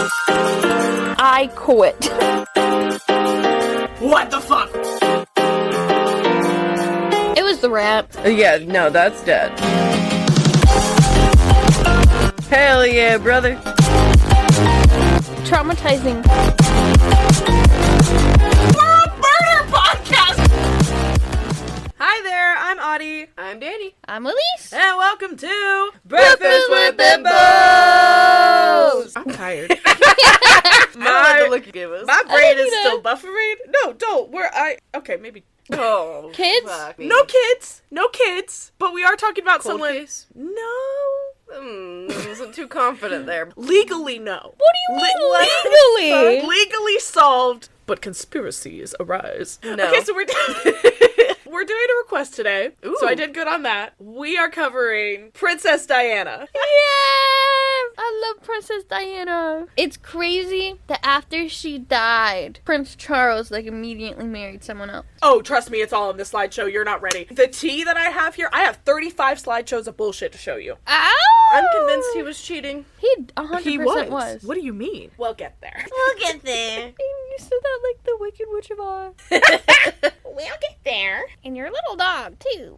I quit. What the fuck? It was the rat. Yeah, no, that's dead. Hell yeah, brother. Traumatizing. We're a murder podcast! Hi there, I'm Audie. I'm Danny. I'm Elise. And welcome to Breakfast with Bimbos! I'm tired. I don't like the look you gave us. My brain is either. still buffering. No, don't. Okay, maybe. Oh, Kids? fuck me. No kids. But we are talking about Cold someone. case? No. I wasn't too confident there. Legally, no. What do you mean legally? Legally solved, but conspiracies arise. No. Okay, so we're doing a request today. Ooh. So I did good on that. We are covering Princess Diana. Yeah! I love Princess Diana. It's crazy that after she died, Prince Charles, immediately married someone else. Oh, trust me, it's all in the slideshow. You're not ready. The tea that I have here, I have 35 slideshows of bullshit to show you. Ow! I'm convinced he was cheating. He 100% was. What do you mean? We'll get there. We'll get there. You said that like the Wicked Witch of Oz. We'll get there. And your little dog, too.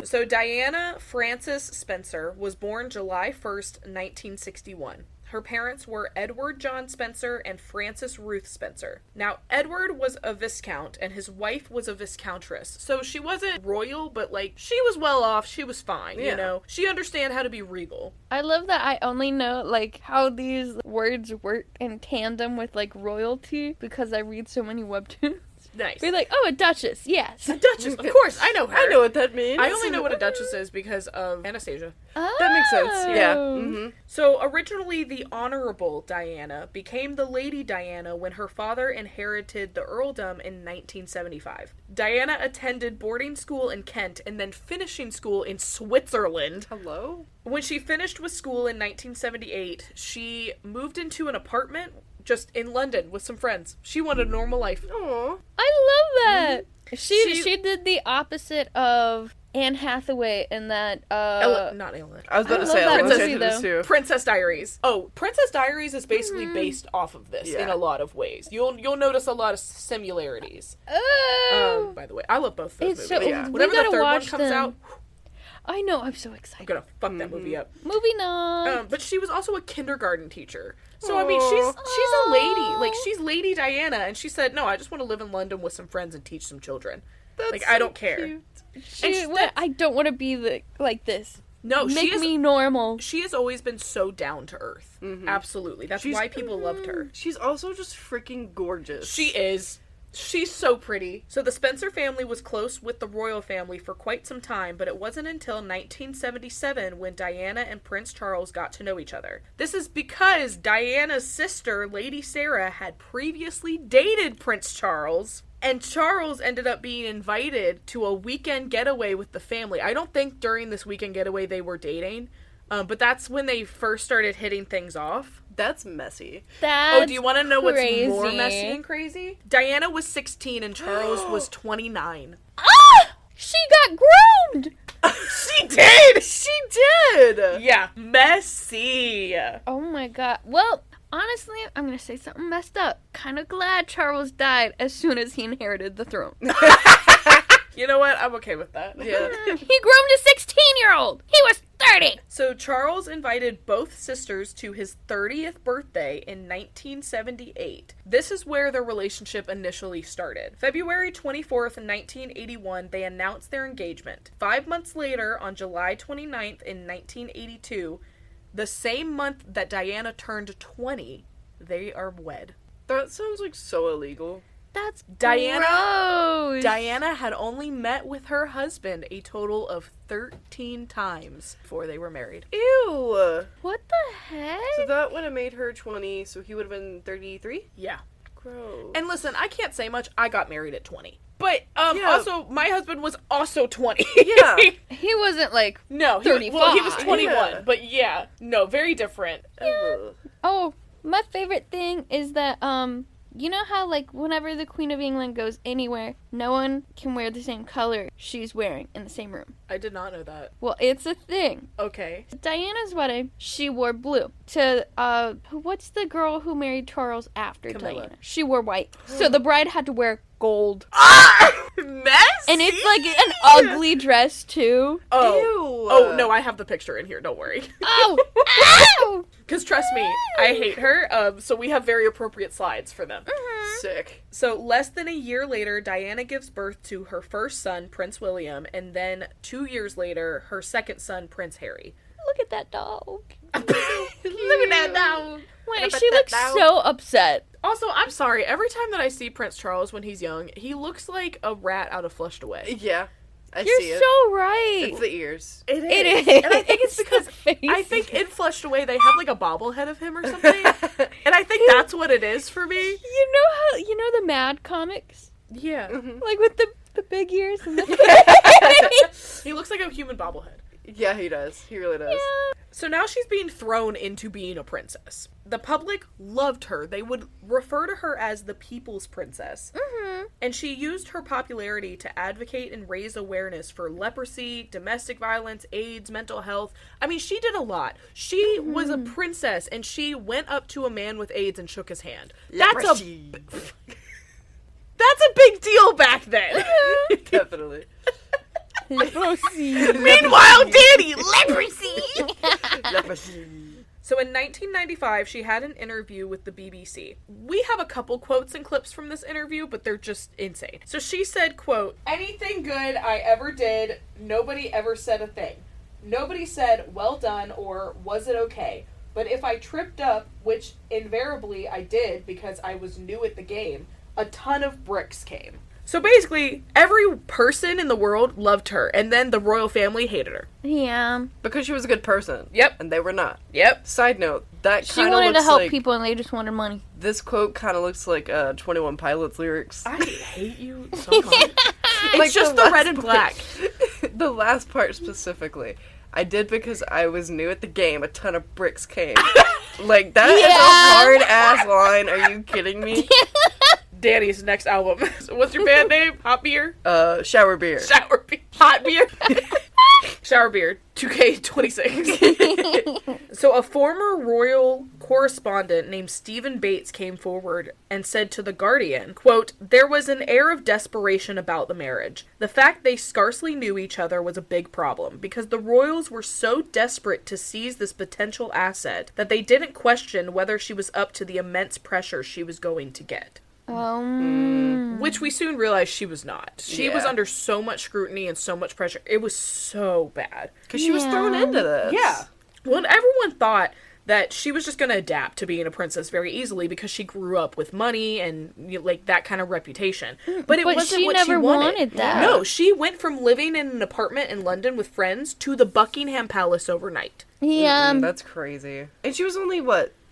So Diana Frances Spencer was born July 1st, 1961. Her parents were Edward John Spencer and Frances Ruth Spencer. Now, Edward was a viscount, and his wife was a viscountess. So she wasn't royal, but, she was well off. She was fine, you Yeah. know? She understand how to be regal. I love that I only know, how these words work in tandem with, royalty, because I read so many webtoons. Nice. Be like, oh, a duchess, yes. A duchess, of course, I know her. I know what that means. I only know what a duchess is because of Anastasia. That makes sense. Yeah. Oh. Mm-hmm. So originally the Honorable Diana became the Lady Diana when her father inherited the earldom in 1975. Diana attended boarding school in Kent and then finishing school in Switzerland. Hello? When she finished with school in 1978, she moved into an apartment just in London with some friends. She wanted a normal life. Aww. I love that. She- She did the opposite of Anne Hathaway in that, Not Ellen. I was about I to say, love I that was movie, this though. too. Princess Diaries. Oh, Princess Diaries is basically based off of this in Yeah. a lot of ways. You'll notice a lot of similarities. Oh. By the way, I love both those It's movies. so, Yeah. we Whenever the gotta third one watch comes them. out, I know, I'm so I'm excited. gonna fuck that movie up. Moving on. But she was also a kindergarten teacher. So, I mean, she's a lady. She's Lady Diana. And she said, no, I just want to live in London with some friends and teach some children. That's I so don't care. cute. I don't want to be like this. No, Make me normal. she has always been so down to earth. Absolutely. That's She's- why people loved her. She's also just freaking gorgeous. She is. She's so pretty. So the Spencer family was close with the royal family for quite some time, but it wasn't until 1977 when Diana and Prince Charles got to know each other. This is because Diana's sister, Lady Sarah, had previously dated Prince Charles, and Charles ended up being invited to a weekend getaway with the family. I don't think during this weekend getaway they were dating, but that's when they first started hitting things off. That's messy. That's Oh, do you want to know crazy. what's more messy and crazy? Diana was 16 and Charles was 29. Ah! She got groomed! She did! She did! Yeah, messy. Oh my god. Well, honestly, I'm gonna say something messed up. Kind of glad Charles died as soon as he inherited the throne. You know what? I'm okay with that. Yeah. He groomed a 16-year-old! He was 30! So Charles invited both sisters to his 30th birthday in 1978. This is where their relationship initially started. February 24th, 1981, they announced their engagement. 5 months later, on July 29th in 1982, the same month that Diana turned 20, they are wed. That sounds like so illegal. That's Diana- gross. Diana had only met with her husband a total of 13 times before they were married. Ew! What the heck? So that would have made her 20, so he would have been 33? Yeah. Gross. And listen, I can't say much. I got married at 20. But Yeah. also, my husband was also 20. Yeah. He wasn't No, he was 35. 21. Yeah. But yeah, no, very different. Ugh. Oh, my favorite thing is that, you know how, like, whenever the Queen of England goes anywhere, no one can wear the same color she's wearing in the same room? I did not know that. Well, it's a thing. Okay. Diana's wedding, she wore blue. To, what's the girl who married Charles after Camilla. Diana? She wore white. So the bride had to wear gold. Messy! And it's like an ugly dress, too. Oh. Ew. Oh, no, I have the picture in here. Don't worry. Oh! Ow! Because trust me, I hate her, so we have very appropriate slides for them. Sick. So less than a year later, Diana gives birth to her first son, Prince William, and then 2 years later, her second son, Prince Harry. Look at that dog. Look at that dog. Wait, she looks so upset. Also, I'm sorry, every time that I see Prince Charles when he's young, he looks like a rat out of Flushed Away. Yeah. I see You're it. so right. It's the ears. It It is. is. And I think it's because I think in Flushed Away they have like a bobblehead of him or something. And I think that's what it is for me. You know the Mad comics? Yeah. Like with the big ears and the He looks like a human bobblehead. Yeah, he does. He really does. Yeah. So now she's being thrown into being a princess. The public loved her. They would refer to her as the people's princess. Mm-hmm. And she used her popularity to advocate and raise awareness for leprosy, domestic violence, AIDS, mental health. I mean, she did a lot. She was a princess, and she went up to a man with AIDS and shook his hand. Leprosy. That's a big deal back then. Definitely. Leprosy. Meanwhile, Danny, leprosy! Leprosy. So in 1995, she had an interview with the BBC. We have a couple quotes and clips from this interview, but they're just insane. So she said, quote, "Anything good I ever did, nobody ever said a thing. Nobody said, well done, or was it okay? But if I tripped up, which invariably I did because I was new at the game, a ton of bricks came." So basically, every person in the world loved her, and then the royal family hated her. Yeah. Because she was a good person. Yep. And they were not. Yep. Side note, that She kind of wanted looks to help like... people and they just wanted money. This quote kind of looks like 21 Pilots lyrics. I hate you so much. It's Like just the last red and part. black. The last part specifically. I did because I was new at the game. A ton of bricks came. Like, that is a hard-ass line. Are you kidding me? Danny's next album. So what's your band name? Hot Beer? Shower beer. Shower Beer. Hot Beer? Shower Beer. 2K26. So a former royal correspondent named Stephen Bates came forward and said to The Guardian, quote, "There was an air of desperation about the marriage. The fact they scarcely knew each other was a big problem, because the royals were so desperate to seize this potential asset that they didn't question whether she was up to the immense pressure she was going to get." Which we soon realized she was not. She was under so much scrutiny and so much pressure. It was so bad. Because she was thrown into this. Yeah. Well, and everyone thought that she was just going to adapt to being a princess very easily because she grew up with money and like that kind of reputation. But it wasn't she what never she wanted. wanted that. No, she went from living in an apartment in London with friends to the Buckingham Palace overnight. Yeah. That's crazy. And she was only,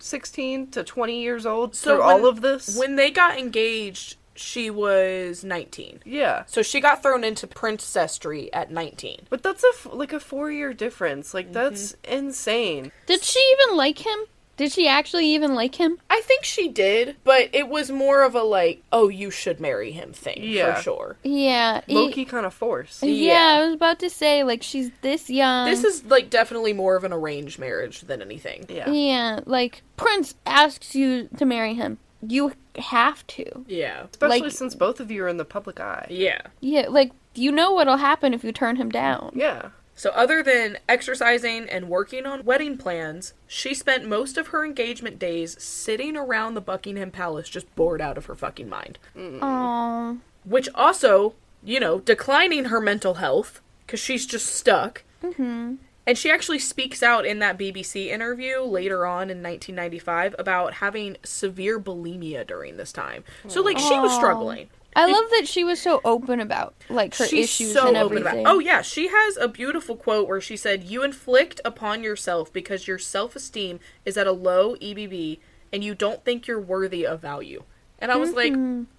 16 to 20 years old So through all of this? When they got engaged, she was 19. Yeah. So she got thrown into princessry at 19. But that's a 4-year difference. Like, that's insane. Did she even like him? Did she actually even like him? I think she did, but it was more of a like, oh, you should marry him thing, for sure. Yeah. Low-key kind of forced. Yeah, I was about to say, like, she's this young. This is, like, definitely more of an arranged marriage than anything. Yeah. Yeah, like, Prince asks you to marry him. You have to. Yeah. Especially like- since both of you are in the public eye. Yeah. Yeah, like, you know what'll happen if you turn him down. Yeah. So other than exercising and working on wedding plans, she spent most of her engagement days sitting around the Buckingham Palace just bored out of her fucking mind. Aww. Which also, declining her mental health, because she's just stuck. Mm-hmm. And she actually speaks out in that BBC interview later on in 1995 about having severe bulimia during this time. So, like, she was struggling. I love that she was so open about, like, her issues and everything. Oh, yeah. She has a beautiful quote where she said, "You inflict upon yourself because your self-esteem is at a low EBB and you don't think you're worthy of value." And I was like,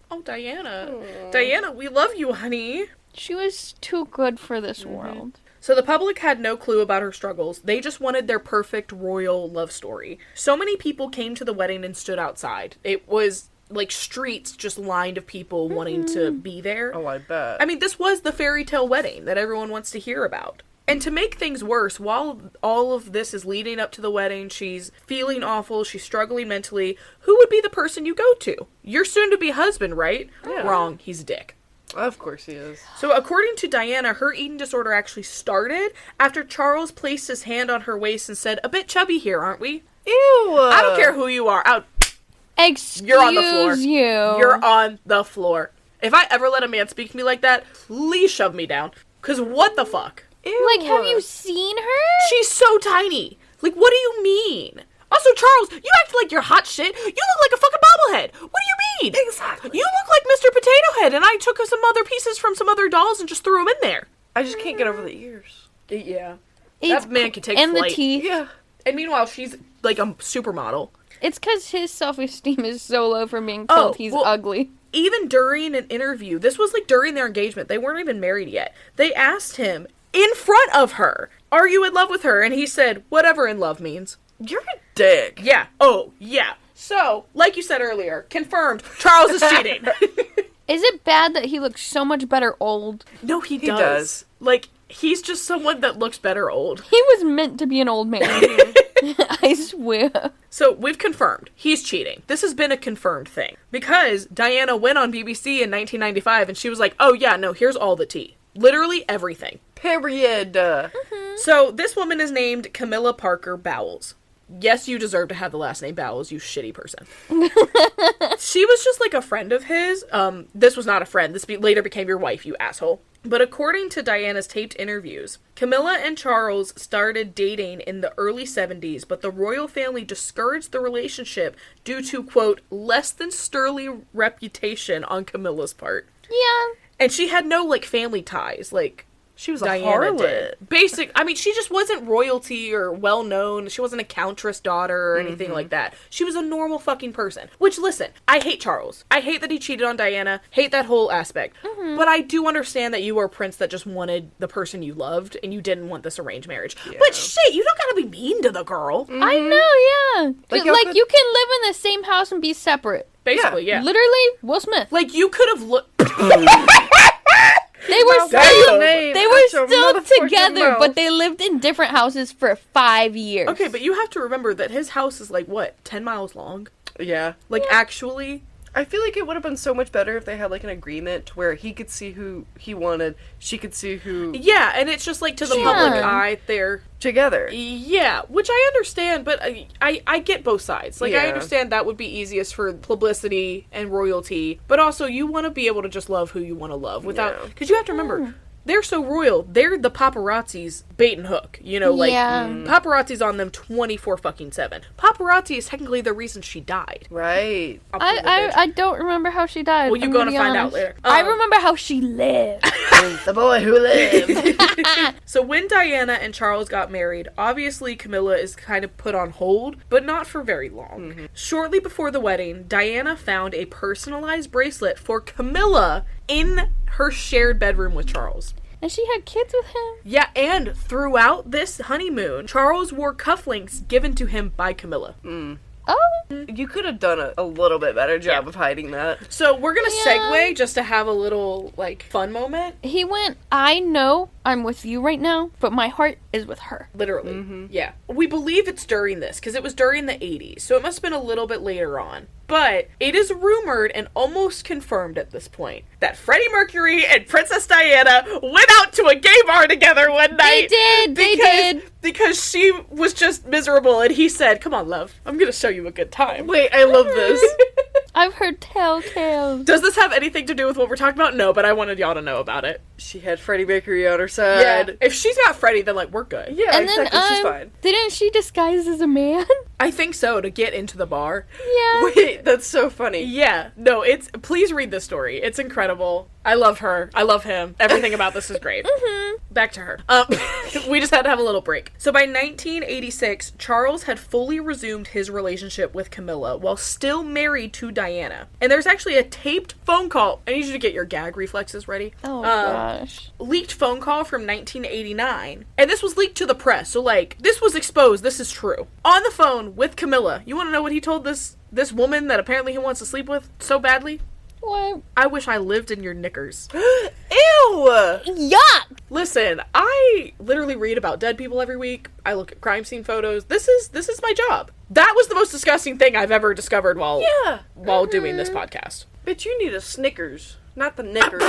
oh, Diana. Aww. Diana, we love you, honey. She was too good for this world. So the public had no clue about her struggles. They just wanted their perfect royal love story. So many people came to the wedding and stood outside. It was like streets just lined of people wanting to be there. Oh, I bet. I mean, this was the fairy tale wedding that everyone wants to hear about. And to make things worse, while all of this is leading up to the wedding, she's feeling awful, she's struggling mentally, who would be the person you go to? Your soon-to-be husband, right? Yeah. Wrong, he's a dick. Of course he is. So according to Diana, her eating disorder actually started after Charles placed his hand on her waist and said, "A bit chubby here, aren't we?" Ew! I don't care who you are. Excuse You're on the floor. you. You're on the floor. If I ever let a man speak to me like that, please shove me down. Because what the fuck? Ew. Like, have you seen her? She's so tiny. Like, what do you mean? Also, Charles, you act like you're hot shit. You look like a fucking bobblehead. What do you mean? Exactly. You look like Mr. Potato Head, and I took some other pieces from some other dolls and just threw them in there. I just can't get over the ears. Yeah. It's That man can take and flight. the teeth. Yeah. And meanwhile, she's like a supermodel. It's because his self-esteem is so low from being Oh, told he's well- ugly. Even during an interview, this was like during their engagement, they weren't even married yet. They asked him in front of her, "Are you in love with her?" And he said, "Whatever in love means." You're a dick. Yeah. Oh, yeah. So, like you said earlier, confirmed, Charles is cheating. Is it bad that he looks so much better old? No, he does. does. Like, he's just someone that looks better old. He was meant to be an old man. I swear. So, we've confirmed. He's cheating. This has been a confirmed thing. Because Diana went on BBC in 1995 and she was like, "Oh yeah, no, here's all the tea. Literally everything." Period. So, this woman is named Camilla Parker Bowles. Yes, you deserve to have the last name Bowles, you shitty person. She was just like a friend of his. This was not a friend. This later became your wife, you asshole. But according to Diana's taped interviews, Camilla and Charles started dating in the early 70s, but the royal family discouraged the relationship due to, quote, less than sterling reputation on Camilla's part. Yeah. And she had no, like, family ties, like... She was Diana a harlot. did. I mean, she just wasn't royalty or well-known. She wasn't a countess daughter or anything like that. She was a normal fucking person. Which, listen, I hate Charles. I hate that he cheated on Diana. Hate that whole aspect. But I do understand that you were a prince that just wanted the person you loved and you didn't want this arranged marriage. Yeah. But shit, you don't gotta be mean to the girl. I know, yeah. Like, Like, you can live in the same house and be separate. Basically, yeah. Literally, Will Smith. Like, you could have looked... They were Damn. still, Name. they were Shut your still motherfucking together, mouth. but they lived in different houses for 5 years. Okay, but you have to remember that his house is like, what, 10 miles long? Yeah. Like, actually... I feel like it would have been so much better if they had, like, an agreement to where he could see who he wanted, she could see who... Yeah, and it's just like to the Yeah. public eye, they're... Together. Yeah, which I understand, but I get both sides. Like, I Yeah. understand that would be easiest for publicity and royalty, but also you want to be able to just love who you want to love without... Yeah. Because you have to remember, they're so royal. They're the paparazzi's bait and hook. You know, like, Yeah. paparazzi's on them 24/7. Paparazzi is technically the reason she died. Right. I'll pull the bitch. I don't remember how she died. Well, you're I'm gonna be find out honest. later. I remember how she lived. The boy who lived. So when Diana and Charles got married, obviously Camilla is kind of put on hold, but not for very long. Shortly before the wedding, Diana found a personalized bracelet for Camilla in her shared bedroom with Charles. And she had kids with him. Yeah, and throughout this honeymoon, Charles wore cufflinks given to him by Camilla. Oh. You could have done a little bit better job of hiding that. So we're gonna Yeah. segue just to have a little, like, fun moment. He went, I know I'm with you right now, but my heart is with her. Literally. Yeah. We believe it's during this, because it was during the 80s, so it must have been a little bit later on. But it is rumored and almost confirmed at this point that Freddie Mercury and Princess Diana went out to a gay bar together one night. They did. Because she was just miserable and he said, "Come on, love, I'm going to show you a good time." Wait, I love this. I've heard telltales. Does this have anything to do with what we're talking about? No, but I wanted y'all to know about it. She had Freddie Mercury on her side. If she's got Freddie, then, like, we're good. Yeah, And exactly. then, She's fine. didn't she disguise as a man? I think so, to get into the bar. Yeah. Wait, that's so funny. Yeah, no, please read this story. It's incredible. I love her. I love him. Everything about this is great. Back to her. We just had to have a little break. So by 1986, Charles had fully resumed his relationship with Camilla while still married to Diana. And there's actually a taped phone call. I need you to get your gag reflexes ready. Oh, gosh. Leaked phone call from 1989. And this was leaked to the press. So, like, this was exposed. This is true. On the phone with Camilla. You want to know what he told this This woman that apparently he wants to sleep with so badly. What? I wish I lived in your knickers. Ew! Yuck! Listen, I literally read about dead people every week. I look at crime scene photos. This is my job. That was the most disgusting thing I've ever discovered while doing this podcast. Bitch, you need a Snickers, not the knickers.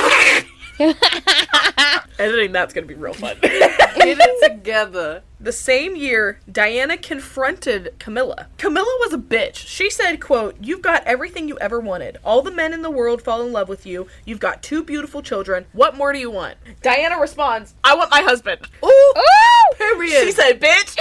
Editing that's gonna be real fun. Get it together. The same year, Diana confronted Camilla. Camilla was a bitch. She said, quote, "You've got everything you ever wanted. All the men in the world fall in love with you. You've got 2 beautiful children. What more do you want?" Diana responds, "I want my husband." Ooh! Oh! Period. She said, "Bitch,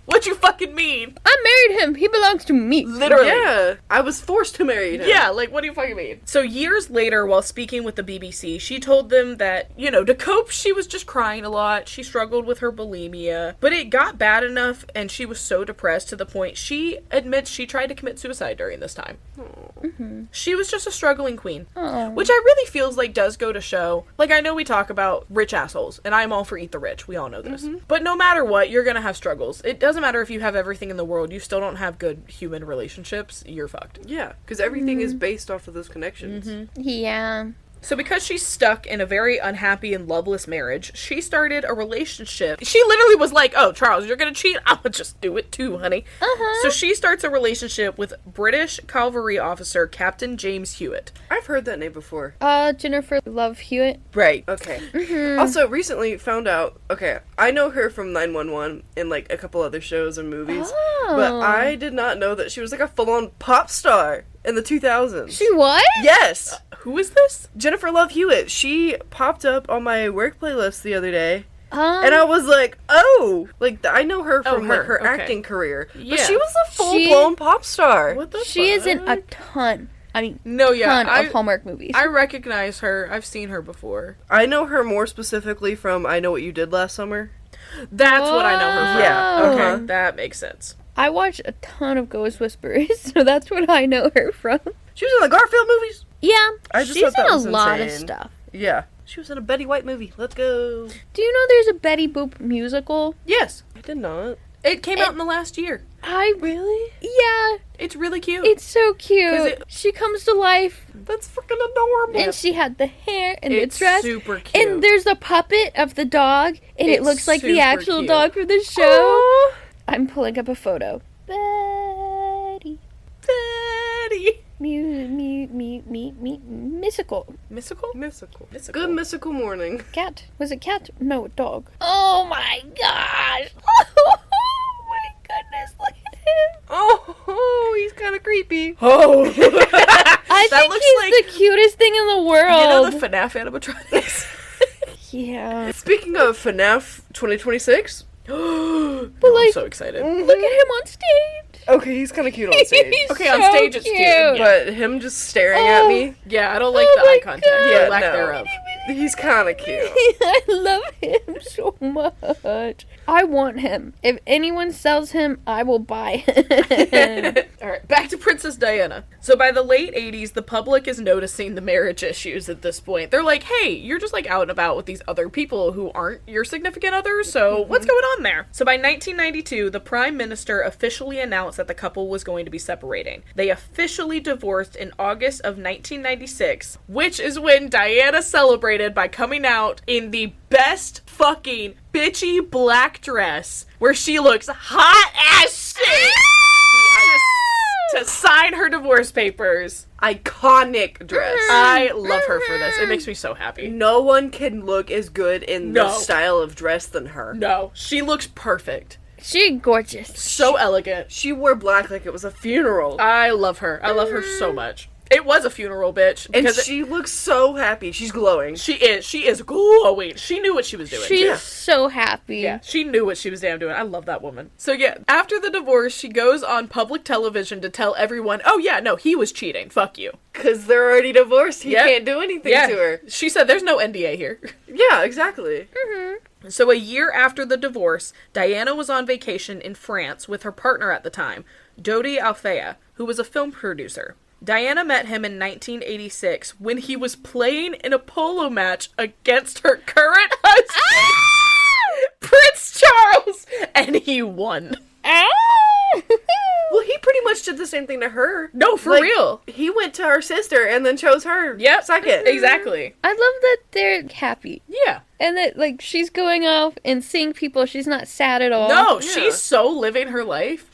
what you fucking mean?" I married him. He belongs to me. Literally. Yeah, I was forced to marry him. Yeah, like, what do you fucking mean? So years later, while speaking with the BBC, she told them that, you know, to cope, she was just crying a lot. She struggled with her bulimia. But it got bad enough, and she was so depressed to the point she admits she tried to commit suicide during this time. Mm-hmm. She was just a struggling queen. Oh. Which I really feels like does go to show, like, I know we talk about rich assholes, and I'm all for eat the rich. We all know this. Mm-hmm. But no matter what, you're gonna have struggles. It doesn't matter if you have everything in the world, you still don't have good human relationships, you're fucked. Yeah, because everything is based off of those connections. Yeah. So because she's stuck in a very unhappy and loveless marriage, she started a relationship. She literally was like, "Oh, Charles, you're gonna cheat? I'll just do it too, honey." So she starts a relationship with British cavalry officer Captain James Hewitt. I've heard that name before. Jennifer Love Hewitt. Right. Okay. Also, recently found out, okay, I know her from 911 and, like, a couple other shows and movies, but I did not know that she was, like, a full-on pop star in the 2000s. She what? Yes! Who is this? Jennifer Love Hewitt. She popped up on my work playlist the other day. And I was like, oh! Like, I know her from, like, her okay. acting career. Yeah. But she was a full-blown pop star. What the She is in a fuck? ton. I mean, No, yeah, ton of Hallmark movies. I recognize her. I've seen her before. I know her more specifically from I Know What You Did Last Summer. That's what I know her from. Yeah, Okay, uh-huh. that makes sense. I watch a ton of Ghost Whisperers, so that's what I know her from. She was in the Garfield movies. Yeah, I just she's thought that in a was lot of insane. stuff. Yeah. She was in a Betty White movie. Let's go. Do you know there's a Betty Boop musical? Yes, I did not. it came out in the last year. Really? Yeah, It's really cute. it's so cute. 'Cause it- She comes to life, That's freaking adorable. and she had the hair and It's the dress. super cute. And there's a puppet of the dog, and it It's looks like the super actual cute. dog from the show. I'm pulling up a photo. Betty. Betty. Mystical. Mystical? Mystical. Mystical. Good mystical morning. Cat. Was it cat? No, dog. Oh my gosh. Oh my goodness, look at him. Oh, he's kind of creepy. Oh. I That think looks he's like- the cutest thing in the world. You know the FNAF animatronics? Yeah. Speaking of FNAF 2026, I'm like- so excited. Look at him on stage. okay, he's kind of cute on stage. He's Okay, on so stage it's cute. But him just staring at me, Yeah, I don't like Oh the my eye contact. God. The Yeah, lack no. thereof. he's kind of cute. I love him so much. I want him. If anyone sells him, I will buy him. Alright, back to Princess Diana. So by the late 80s, the public is noticing the marriage issues at this point. They're like, hey, you're just like out and about with these other people who aren't your significant others, so what's going on there? So by 1992, the Prime Minister officially announced that the couple was going to be separating. They officially divorced in August of 1996, which is when Diana celebrated by coming out in the best fucking bitchy black dress where she looks hot as shit to sign her divorce papers. Iconic dress. I love her for this. It makes me so happy. No one can look as good in No. this style of dress than her. No, she looks perfect. She's gorgeous. So elegant. She wore black like it was a funeral. I love her. I love her so much. It was a funeral, bitch. And Because she looks so happy. She's glowing. she is glowing. She knew what she was doing. She's so happy. Yeah, she knew what she was damn doing. I love that woman. So yeah, after the divorce, she goes on public television to tell everyone, oh yeah, no, he was cheating. Fuck you. Because they're already divorced. He Yep. can't do anything Yeah. to her. She said there's no NDA here. Yeah, exactly. So a year after the divorce, Diana was on vacation in France with her partner at the time, Dodi Alfea, who was a film producer. Diana met him in 1986 when he was playing in a polo match against her current husband, Prince Charles, and he won. Ow! Well, he pretty much did the same thing to her. No, for Like, real. He went to our sister and then chose her. Yep. Second. Exactly. I love that they're happy. Yeah. And that, like, she's going off and seeing people. She's not sad at all. No, Yeah. she's so living her life.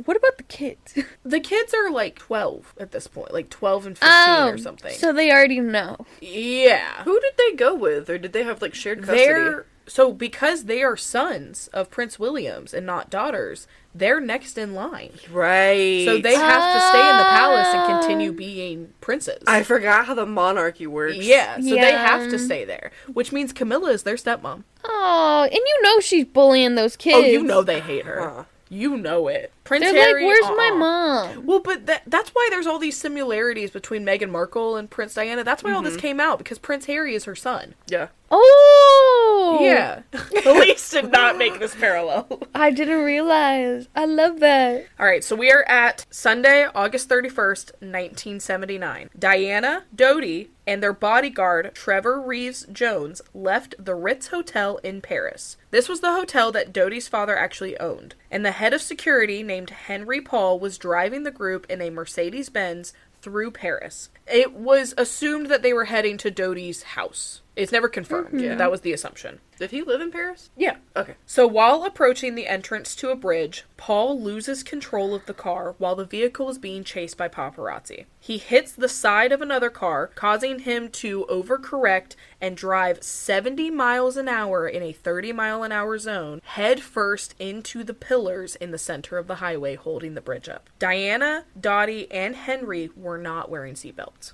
What about the kids? The kids are like 12 at this point, like 12 and 15 or something. So they already know. Yeah. Who did they go with? Or did they have, like, shared custody? So because they are sons of Prince Williams and not daughters, they're next in line. Right. So they have to stay in the palace and continue being princes. I forgot how the monarchy works. Yeah, so they Yeah. have to stay there. Which means Camilla is their stepmom. Oh, and you know she's bullying those kids. Oh, you know they hate her. Huh. You know it. Prince They're Harry, like, where's my mom? Well, but that's why there's all these similarities between Meghan Markle and Prince Diana. That's why all this came out, because Prince Harry is her son. Yeah. Oh! Yeah. Elise did not make this parallel. I didn't realize. I love that. All right, so we are at Sunday, August 31st, 1979. Diana, Dodi, and their bodyguard, Trevor Reeves Jones, left the Ritz Hotel in Paris. This was the hotel that Dodi's father actually owned, and the head of security, named Henry Paul, was driving the group in a Mercedes-Benz through Paris. It was assumed that they were heading to Dodi's house. It's never confirmed. Yeah. That was the assumption. Did he live in Paris? Yeah. Okay. So while approaching the entrance to a bridge, Paul loses control of the car while the vehicle is being chased by paparazzi. He hits the side of another car, causing him to overcorrect and drive 70 miles an hour in a 30-mile-an-hour zone, head first into the pillars in the center of the highway holding the bridge up. Diana, Dottie, and Henry were not wearing seatbelts.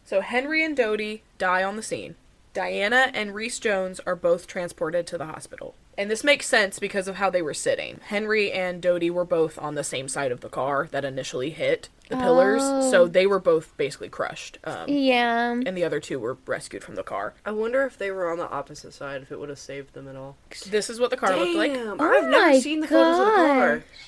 So Henry and Dodi die on the scene. Diana and Reese Jones are both transported to the hospital. And this makes sense because of how they were sitting. Henry and Dodi were both on the same side of the car that initially hit the pillars, so they were both basically crushed. Yeah. And the other two were rescued from the car. I wonder if they were on the opposite side, if it would have saved them at all. This is what the car looked like. Damn, Oh I've never my seen the photos of the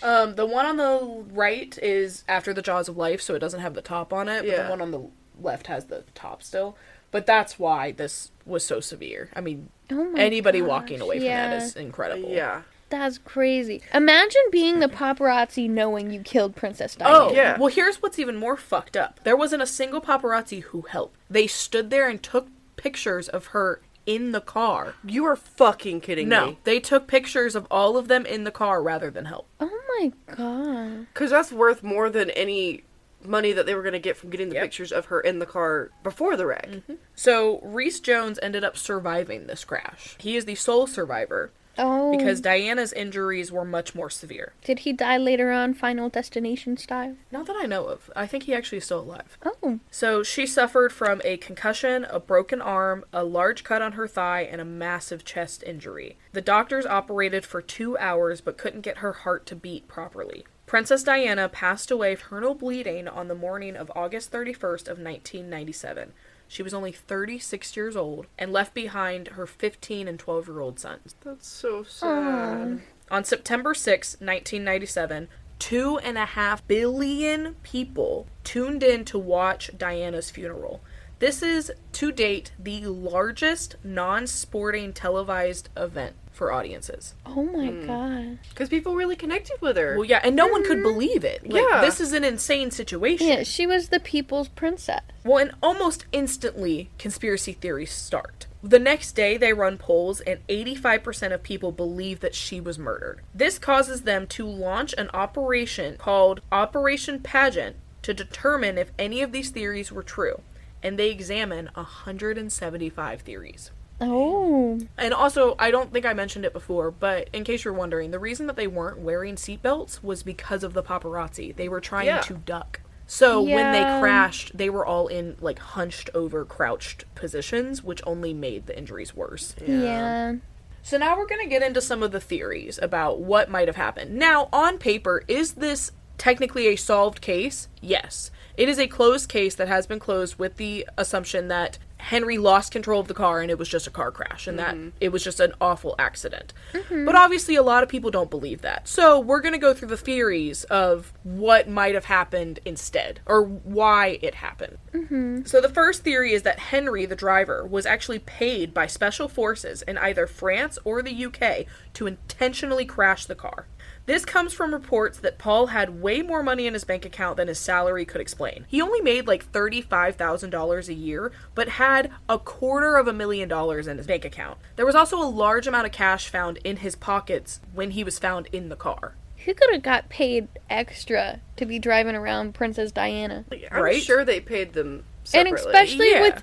car. The one on the right is after the Jaws of Life, so it doesn't have the top on it, but Yeah. the one on the left has the top still. But that's why this was so severe. I mean, Oh my anybody gosh, walking away from yeah. that is incredible. Yeah. That's crazy. Imagine being the paparazzi knowing you killed Princess Diana. Oh, Yeah. Well, here's what's even more fucked up. There wasn't a single paparazzi who helped. They stood there and took pictures of her in the car. You are fucking kidding No, me. they took pictures of all of them in the car rather than help. Oh my god. Because that's worth more than any money that they were going to get from getting the Yep. pictures of her in the car before the wreck. So, Reese Jones ended up surviving this crash. He is the sole survivor Oh. because Diana's injuries were much more severe. Did he die later on, Final Destination style? Not that I know of. I think he actually is still alive. Oh. So, she suffered from a concussion, a broken arm, a large cut on her thigh, and a massive chest injury. The doctors operated for 2 hours but couldn't get her heart to beat properly. Princess Diana passed away of internal bleeding on the morning of August 31st of 1997. She was only 36 years old and left behind her 15 and 12-year-old sons. That's so sad. On September 6, 1997, 2.5 billion people tuned in to watch Diana's funeral. This is, to date, the largest non-sporting televised event for audiences. Oh my god. Because people really connected with her. Well, yeah, and no one could believe it. Like, Yeah. this is an insane situation. Yeah, she was the people's princess. Well, and almost instantly, conspiracy theories start. The next day, they run polls, and 85% of people believe that she was murdered. This causes them to launch an operation called Operation Pageant to determine if any of these theories were true. And they examine 175 theories. Oh. And also, I don't think I mentioned it before, but in case you're wondering, the reason that they weren't wearing seatbelts was because of the paparazzi. They were trying Yeah. to duck. So when they Yeah. crashed, they were all in, like, hunched over, crouched positions, which only made the injuries worse. Yeah. So now we're going to get into some of the theories about what might have happened. Now, on paper, is this technically a solved case? Yes. It is a closed case that has been closed with the assumption that Henry lost control of the car and it was just a car crash and that it was just an awful accident. But obviously a lot of people don't believe that. So we're going to go through the theories of what might have happened instead or why it happened. So the first theory is that Henry, the driver, was actually paid by special forces in either France or the UK to intentionally crash the car. This comes from reports that Paul had way more money in his bank account than his salary could explain. He only made like $35,000 a year, but had $250,000 in his bank account. There was also a large amount of cash found in his pockets when he was found in the car. Who could have got paid extra to be driving around Princess Diana? I'm Right? sure they paid them And separately. especially Yeah. with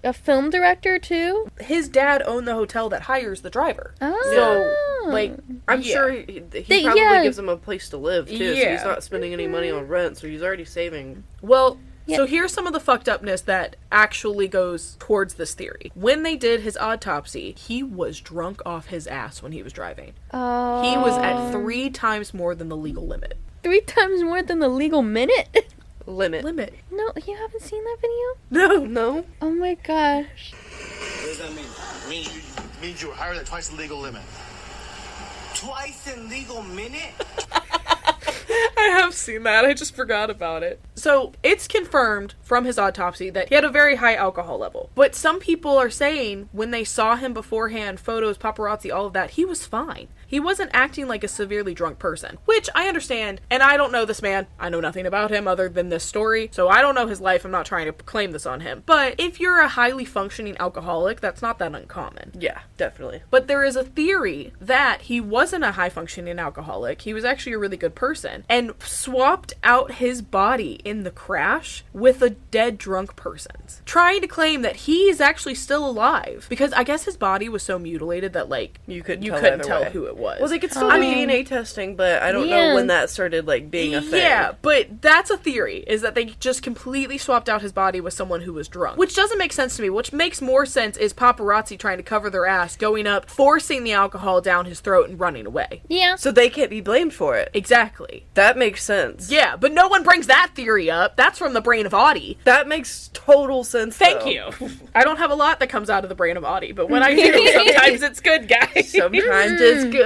a film director too. His dad owned the hotel that hires the driver. Oh. So, like, I'm yeah. sure he They- probably yeah. gives them a place to live, too, so Yeah. he's not spending any money on rent, so he's already saving. Well, Yeah. so here's some of the fucked upness that actually goes towards this theory. When they did his autopsy, he was drunk off his ass when he was driving. Oh. He was at 3 times more than the legal limit. 3 times more than the legal minute. Limit. No, you haven't seen that video? No. Oh my gosh. What does that mean? Means you were higher than twice the legal limit. Twice the legal minute? I have seen that. I just forgot about it. So, it's confirmed from his autopsy that he had a very high alcohol level. But some people are saying when they saw him beforehand, photos, paparazzi, all of that, he was fine. He wasn't acting like a severely drunk person, which I understand. And I don't know this man. I know nothing about him other than this story. So I don't know his life. I'm not trying to claim this on him. But if you're a highly functioning alcoholic, that's not that uncommon. Yeah, definitely. But there is a theory that he wasn't a high functioning alcoholic. He was actually a really good person and swapped out his body in the crash with a dead drunk person's, trying to claim that he is actually still alive because I guess his body was so mutilated that like You couldn't couldn't either tell way. who it was. Well, they could still I do mean- DNA testing, but I don't Yeah. know when that started, like, being a thing. Yeah, but that's a theory, is that they just completely swapped out his body with someone who was drunk. Which doesn't make sense to me. Which makes more sense is paparazzi trying to cover their ass, going up, forcing the alcohol down his throat and running away. Yeah. So they can't be blamed for it. Exactly. That makes sense. Yeah, but no one brings that theory up. That's from the brain of Audie. That makes total sense, Thank though. you. I don't have a lot that comes out of the brain of Audie, but when I do, sometimes it's good, guys. Sometimes it's good.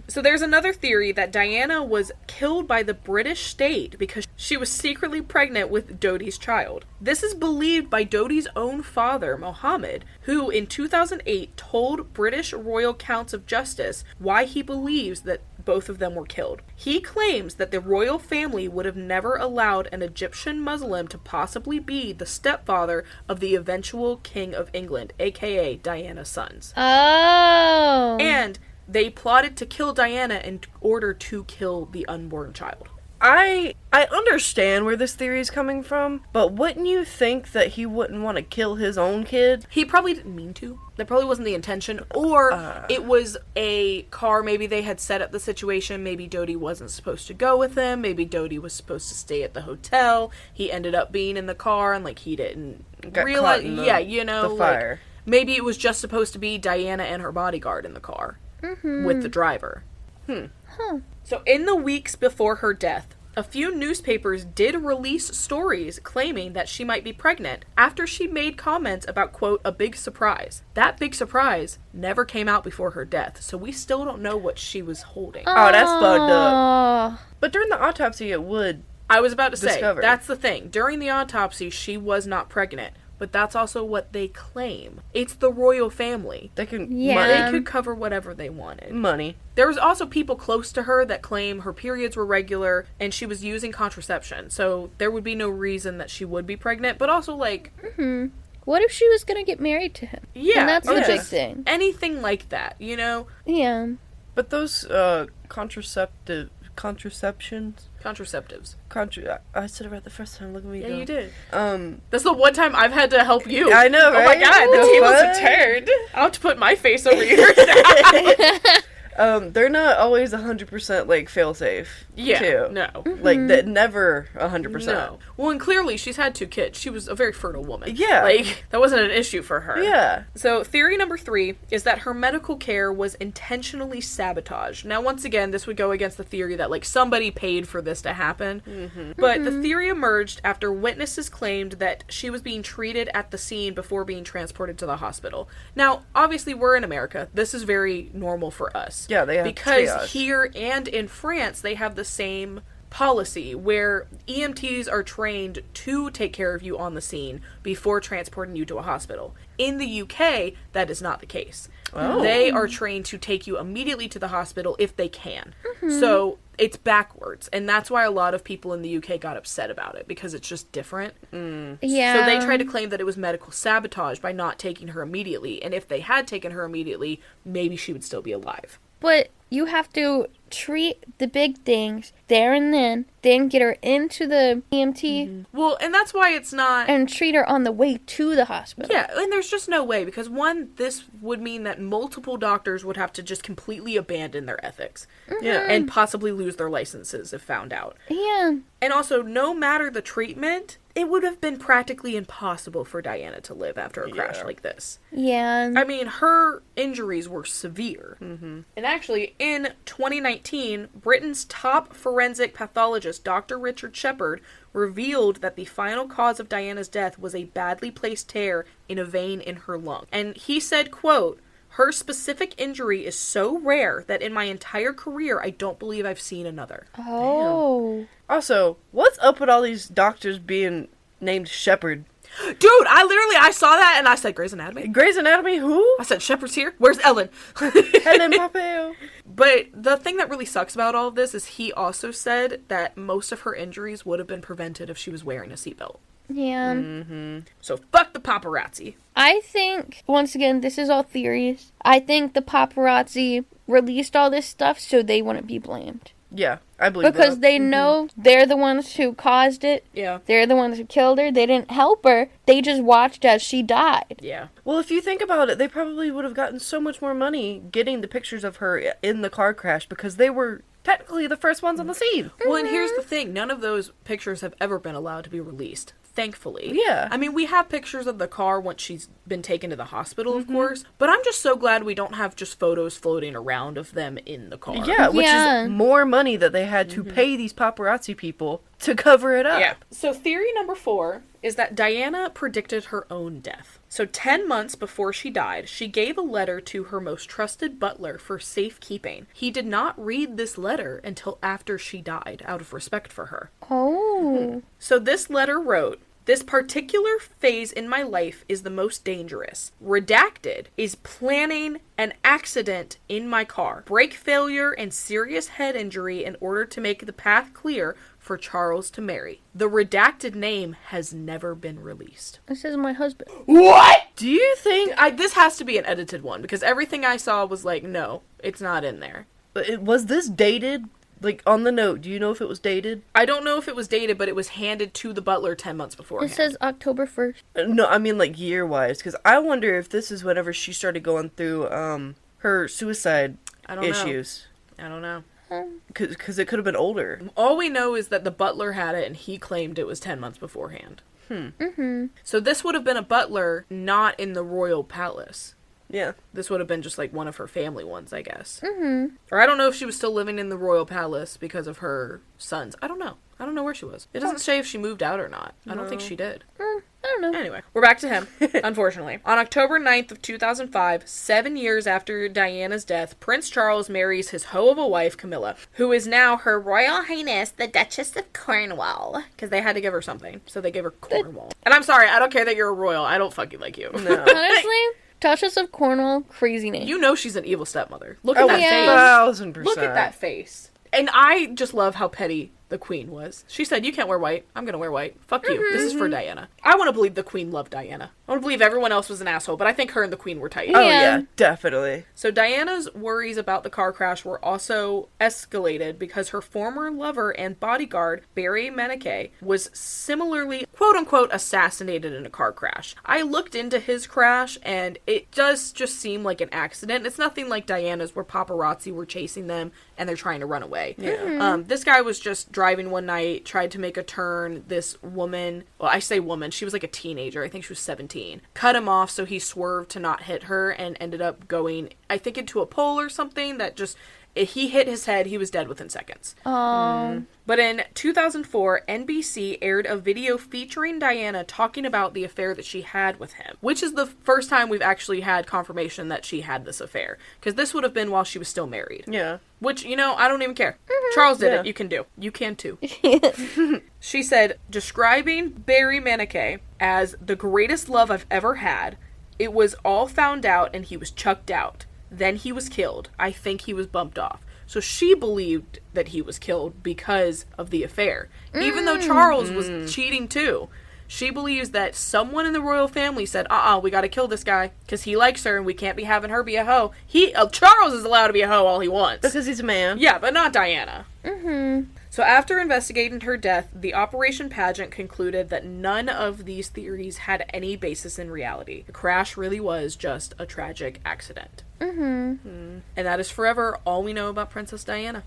So there's another theory that Diana was killed by the British state because she was secretly pregnant with Dodi's child. This is believed by Dodi's own father, Mohammed, who in 2008 told British Royal Counts of Justice why he believes that both of them were killed. He claims that the royal family would have never allowed an Egyptian Muslim to possibly be the stepfather of the eventual King of England, aka Diana's sons. Oh. And they plotted to kill Diana in order to kill the unborn child. I understand where this theory is coming from, but wouldn't you think that he wouldn't want to kill his own kid? He probably didn't mean to. That probably wasn't the intention. Or it was a car. Maybe they had set up the situation. Maybe Dodi wasn't supposed to go with him. Maybe Dodi was supposed to stay at the hotel. He ended up being in the car and, like, he didn't Got realize. caught in Yeah, you know. the fire. Like, maybe it was just supposed to be Diana and her bodyguard in the car with the driver. So in the weeks before her death, a few newspapers did release stories claiming that she might be pregnant after she made comments about, quote, a big surprise. That big surprise never came out before her death, so we still don't know what she was holding. Oh, that's fucked up. Oh. But during the autopsy, it would. I was about to say, Discovered. that's the thing. During the autopsy, she was not pregnant, but that's also what they claim. It's the royal family. They can Yeah. They could cover whatever they wanted. money. There was also people close to her that claim her periods were regular and she was using contraception. So there would be no reason that she would be pregnant. But also, like, What if she was gonna get married to him? yeah. And that's or the big just thing. Anything like that, you know? Yeah. But those contraceptions. Contraceptives. I said it right the first time. Look at me Yeah, go. you did. Um, That's the one time I've had to help you. I know, Oh my right? god, the What? tables have turned. I'll have to put my face over yours now. they're not always 100% like fail safe. Yeah, too. no. Like that, never 100%. No. Well, and clearly she's had 2 kids. She was a very fertile woman. Yeah. Like, that wasn't an issue for her. Yeah. So, theory number 3 is that her medical care was intentionally sabotaged. Now, once again, this would go against the theory that, like, somebody paid for this to happen. But the theory emerged after witnesses claimed that she was being treated at the scene before being transported to the hospital. Now, obviously, we're in America. This is very normal for us. Yeah, they have Because triage. here and in France, they have the same policy where EMTs are trained to take care of you on the scene before transporting you to a hospital. In the UK, that is not the case. Oh. They are trained to take you immediately to the hospital if they can. So it's backwards. And that's why a lot of people in the UK got upset about it, because it's just different. Yeah. So they tried to claim that it was medical sabotage by not taking her immediately. And if they had taken her immediately, maybe she would still be alive. But you have to treat the big things there and then get her into the EMT Well, and that's why it's not... and treat her on the way to the hospital. Yeah, and there's just no way, because one, this would mean that multiple doctors would have to just completely abandon their ethics. Yeah. And possibly lose their licenses if found out. Yeah. And also, no matter the treatment, it would have been practically impossible for Diana to live after a crash like this. Yeah. I mean, her injuries were severe. And actually, in 2019, Britain's top forensic pathologist, Dr. Richard Shepherd, revealed that the final cause of Diana's death was a badly placed tear in a vein in her lung. And he said, quote, "Her specific injury is so rare that in my entire career, I don't believe I've seen another." Oh. Also, what's up with all these doctors being named Shepherd? Dude, I saw that and I said, Grey's Anatomy? Grey's Anatomy, who? I said, Shepherd's here? Where's Ellen? Helen Papeo. But the thing that really sucks about all of this is he also said that most of her injuries would have been prevented if she was wearing a seatbelt. Yeah. So fuck the paparazzi. I think, once again, this is all theories. I think the paparazzi released all this stuff so they wouldn't be blamed. Yeah, I believe Because that. they know they're the ones who caused it. Yeah. They're the ones who killed her. They didn't help her. They just watched as she died. Yeah. Well, if you think about it, they probably would have gotten so much more money getting the pictures of her in the car crash because they were technically the first ones on the scene. Well, and here's the thing. None of those pictures have ever been allowed to be released. Thankfully. Yeah. I mean, we have pictures of the car once she's been taken to the hospital, of course. But I'm just so glad we don't have just photos floating around of them in the car. Yeah, which Yeah. is more money that they had to pay these paparazzi people to cover it up. Yeah. So theory number 4 is that Diana predicted her own death. So 10 months before she died, she gave a letter to her most trusted butler for safekeeping. He did not read this letter until after she died, out of respect for her. Oh. So this letter wrote, "This particular phase in my life is the most dangerous. Redacted is planning an accident in my car, brake failure and serious head injury in order to make the path clear for Charles to marry. The redacted name has never been released." This is my husband. What? Do you think This has to be an edited one, because everything I saw was like, no, it's not in there. was this dated? Like, on the note, do you know if it was dated? I don't know if it was dated, but it was handed to the butler 10 months beforehand. It says October 1st. No, I mean, like, year-wise. Because I wonder if this is whenever she started going through, her suicide I don't know. issues. I don't know. Because it could have been older. All we know is that the butler had it and he claimed it was 10 months beforehand. So this would have been a butler not in the royal palace. Yeah. This would have been just like one of her family ones, I guess. Or I don't know if she was still living in the royal palace because of her sons. I don't know. I don't know where she was. It doesn't say if she moved out or not. I don't think she did. I don't know. Anyway, we're back to him, unfortunately. On October 9th of 2005, 7 years after Diana's death, Prince Charles marries his hoe of a wife, Camilla, who is now Her Royal Highness, the Duchess of Cornwall. Because they had to give her something, so they gave her Cornwall. And I'm sorry, I don't care that you're a royal. I don't fucking like you. No. Honestly, Duchess of Cornwall, crazy name. You know she's an evil stepmother. Look at that yeah. face. 1,000%. Look at that face. And I just love how petty the queen was. She said, "You can't wear white. I'm gonna wear white. Fuck you. This is for Diana." I want to believe the queen loved Diana. I want to believe everyone else was an asshole, but I think her and the queen were tight. Oh, Yeah. yeah, definitely. So Diana's worries about the car crash were also escalated because her former lover and bodyguard, Barry Menike, was similarly, quote-unquote, assassinated in a car crash. I looked into his crash, and it does just seem like an accident. It's nothing like Diana's where paparazzi were chasing them and they're trying to run away. Yeah. This guy was just driving one night, tried to make a turn. This woman, well, I say woman, she was like a teenager. I think she was 17. Cut him off, so he swerved to not hit her and ended up going, I think, into a pole or something that just, he hit his head, he was dead within seconds. But in 2004, NBC aired a video featuring Diana talking about the affair that she had with him, which is the first time we've actually had confirmation that she had this affair. Because this would have been while she was still married. Yeah. Which, I don't even care. Charles did it. You can do. You can too. She said, describing Barry Maniquet as the greatest love I've ever had, it was all found out and he was chucked out. Then he was killed. I think he was bumped off. So she believed that he was killed because of the affair. Even though Charles was cheating too. She believes that someone in the royal family said, we gotta kill this guy, because he likes her and we can't be having her be a hoe. Charles is allowed to be a hoe all he wants. Because he's a man. Yeah, but not Diana. So after investigating her death, the Operation Pageant concluded that none of these theories had any basis in reality. The crash really was just a tragic accident. And that is forever all we know about Princess Diana.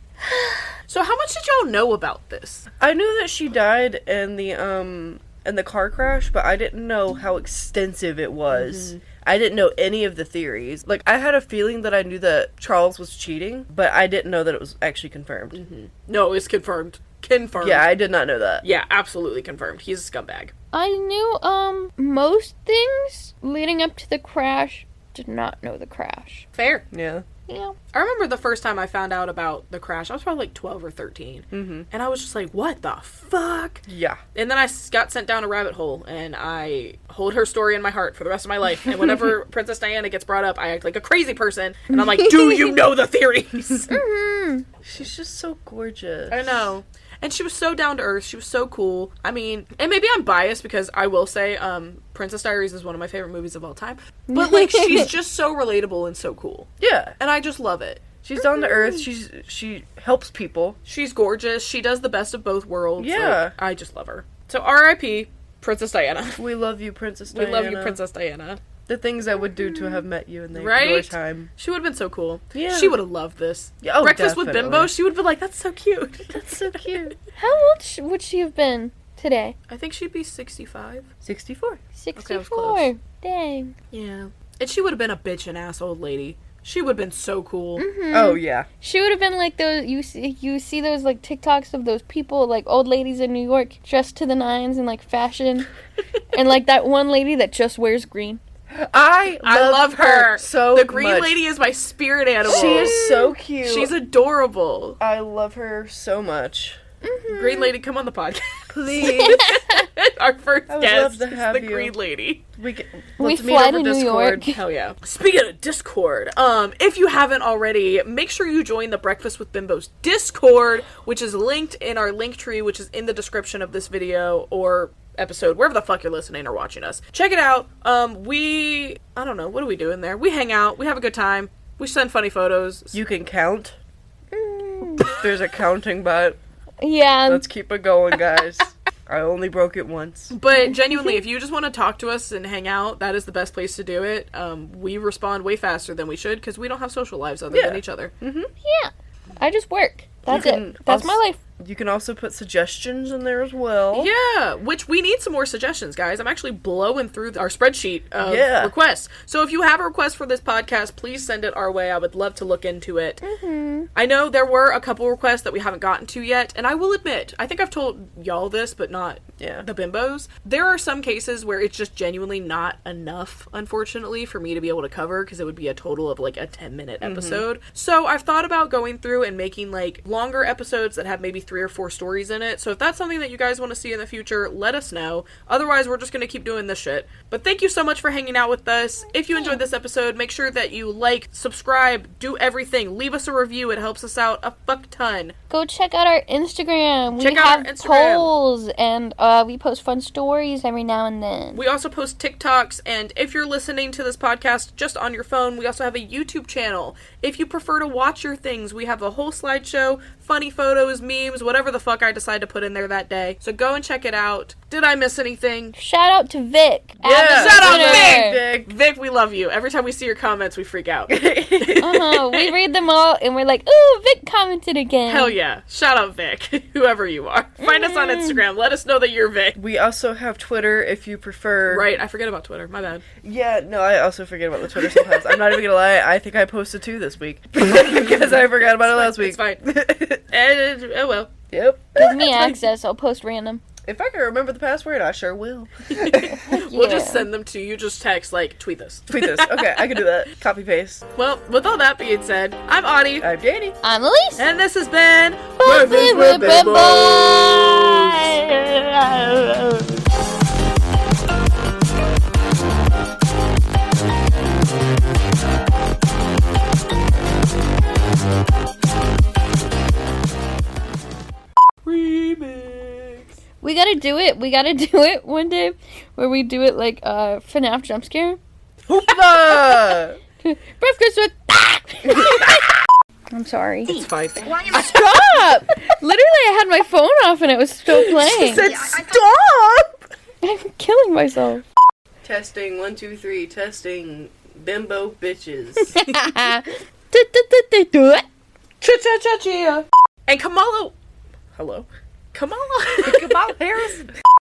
So how much did y'all know about this? I knew that she died in the car crash, but I didn't know how extensive it was. I didn't know any of the theories. Like, I had a feeling that I knew that Charles was cheating, but I didn't know that it was actually confirmed. No, it's confirmed. Confirmed. Yeah, I did not know that. Yeah, absolutely confirmed. He's a scumbag. I knew, most things leading up to the crash. Did not know the crash. Fair. Yeah. Yeah. I remember the first time I found out about the crash, I was probably like 12 or 13. And I was just like, what the fuck? Yeah. And then I got sent down a rabbit hole, and I hold her story in my heart for the rest of my life. And whenever Princess Diana gets brought up, I act like a crazy person. And I'm like, do you know the theories? She's just so gorgeous. I know. And she was so down to earth. She was so cool. I mean, and maybe I'm biased because I will say Princess Diaries is one of my favorite movies of all time. But, like, she's just so relatable and so cool. Yeah. And I just love it. She's down to earth. She helps people. She's gorgeous. She does the best of both worlds. Yeah. Like, I just love her. So R.I.P. Princess Diana. We love you, Princess Diana. We love you, Princess Diana. The things I would do to have met you in Right? your time. She would have been so cool. Yeah. She would have loved this. Yeah, oh, Breakfast with definitely. Bimbo, she would be like, that's so cute. That's so cute. How old would she have been today? I think she'd be 65. 64. 64. was close. Dang. Yeah. And she would have been a bitch and ass old lady. She would have been so cool. Oh, yeah. She would have been like those, you see those, like, TikToks of those people, like, old ladies in New York, dressed to the nines in, like, fashion. And, like, that one lady that just wears green. I love her so The green much. lady is my spirit animal. She is so cute. She's adorable. I love her so much. Green lady, come on the podcast. Please. Our first I would guest love to is have the you. Green lady. We Let's meet fly over to New Discord. York. Hell yeah. Speaking of Discord, if you haven't already, make sure you join the Breakfast with Bimbo's Discord, which is linked in our link tree, which is in the description of this video or episode, wherever the fuck you're listening or watching us. Check it out. I don't know, what do we do in there? We hang out, we have a good time, we send funny photos. You can count. There's a counting bot. Yeah. Let's keep it going, guys. I only broke it once. But genuinely, if you just want to talk to us and hang out, that is the best place to do it. We respond way faster than we should because we don't have social lives other than each other. Yeah. I just work. That's it. That's my life. You can also put suggestions in there as well. Yeah, which we need some more suggestions, guys. I'm actually blowing through our spreadsheet of requests. So if you have a request for this podcast, please send it our way. I would love to look into it. I know there were a couple requests that we haven't gotten to yet, and I will admit, I think I've told y'all this, but not the bimbos. There are some cases where it's just genuinely not enough, unfortunately, for me to be able to cover, because it would be a total of like a 10-minute episode. So I've thought about going through and making like longer episodes that have maybe 3 or 4 stories in it. So if that's something that you guys want to see in the future, let us know. Otherwise, we're just going to keep doing this shit. But thank you so much for hanging out with us. If you enjoyed this episode, make sure that you like, subscribe, do everything. Leave us a review. It helps us out a fuck ton. Go check out our Instagram. Check we out have our Instagram. polls, and we post fun stories every now and then. We also post TikToks, and if you're listening to this podcast just on your phone, we also have a YouTube channel. If you prefer to watch your things, we have a whole slideshow, funny photos, memes, whatever the fuck I decide to put in there that day. So go and check it out. Did I miss anything? Shout out to Vic. Yeah, Shout out Vic. Vic, we love you. Every time we see your comments, we freak out. We read them all and we're like, ooh, Vic commented again. Hell yeah. Shout out Vic, whoever you are. Find us on Instagram. Let us know that you're Vic. We also have Twitter if you prefer. Right, I forget about Twitter. My bad. Yeah, no, I also forget about the Twitter sometimes. I'm not even gonna lie, I think I posted 2 this week. Because I forgot about it last week. It's fine. Oh well. Yep. Give me access, I'll post random. If I can remember the password, I sure will. We'll just send them to you. Just text, like, tweet this. Tweet this. Okay, I can do that. Copy paste. Well, with all that being said, I'm Audie. I'm Danny. I'm Elise. And this has been Buffy with Remix. We gotta do it one day where we do it like FNAF jump scare. Hoopla! Breakfast with I'm sorry. It's fine. Stop! Literally, I had my phone off and it was still playing. Said stop! I'm killing myself. Testing, 1, 2, 3, testing. Bimbo bitches. Cha-cha-cha-chia. And Kamala... Hello? Kamala? Kamala Harris.